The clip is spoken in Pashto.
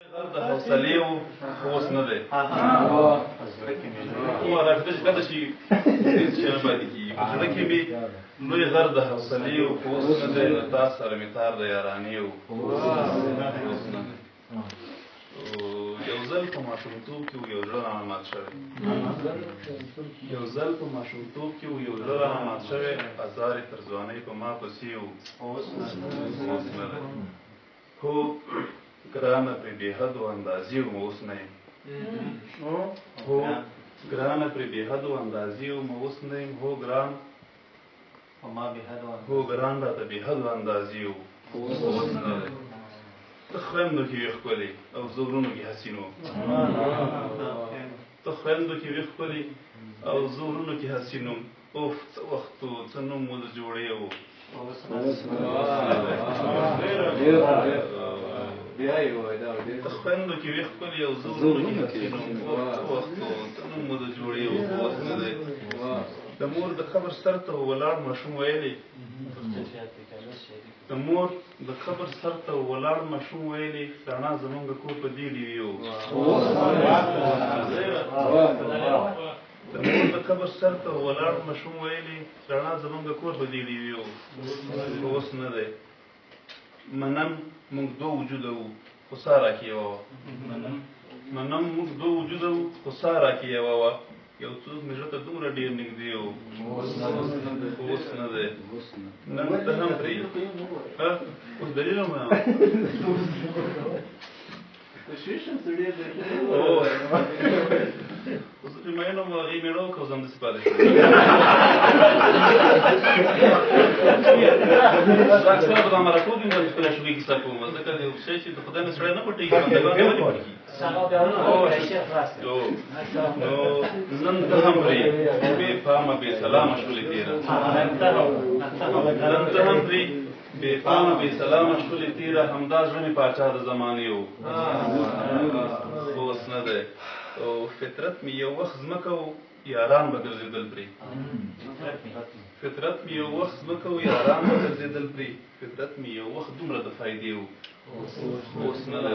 د حوصلې و خو اوس نه دی راکده چې کله شي هېڅ شی نه پاتې کېږي په زړه کې مې لوی غر د حوصلې و خو اوس نه دی له تا سره مې تار د یارانې و اوس نه دی یو ځل په ماشومتوب کې و یو زړه رانه مات شوی یو ځل په ماشومتوب کې و یو زړه رانه مات شوی ازار یې تر ځوانۍ په ما پسې و اوس نه دی هو ګرانه پرې بېحدو اندازې وم اوس نه یم هو ګرانه پرې بېحدو اندازې وم اوس نه یم هو ګران هو ګران راته بېحدو اندازې و اوس نه دی ته خویندو کې وې ښکلې او زه ورونو کې حسین وم ته خویندو کې وې ښکلې او زه ورونو کې حسین وم اوف څه وخت و څه نوم مو د جوړې و ته خویندو کې وې ښکلې او زه ورونو کې حسین وم اوف څه وخت و څه نوم مو د جوړې و اوس نه دی د مور د قبر سر ته ولاړ ماشوم ویلې د مور د قبر سر ته ولاړ ماشوم ویلې رڼا زمونږ کور په دې ډېوې و د مور د قبر سر ته ولاړ ماشوم ویلې رڼا زمونږ کور په دې ډېوې و اوس نه دی منم موږ دوه وجوده وو خو سا راکې یوه وه منم موږ دوه وجوده وو خو سا راکې یوه وه یو څوک مې زړه ته دومره ډېر نږدې و اوس نه دی نن ته هم پرې اوس دلیل هم اوس چې مینو م هغې مېړه وکړه اوس همداسې پاتې شو زه اکثره په دا مرکو کې باندې خپله شوقي کیسه کوم ځکه یو شی چې د خدای نه سړی نه پټېږي بندګان ولې پټېږي نو نن ته هم پرې بې پامه بې سلامه شولې تېره نن ته هم پرې بې پامه بې سلامه شولې تېره همدا زړه مې پاچا د زمانې و اوس نه دی او فطرت مې یو وخت ځمکه و یاران به ګرځېدل پرې فطرت مې یو وخت ځمکه و یاران به ګرځېدل پرې فطرت مې یو وخت دومره د فایدې و اوس نه دی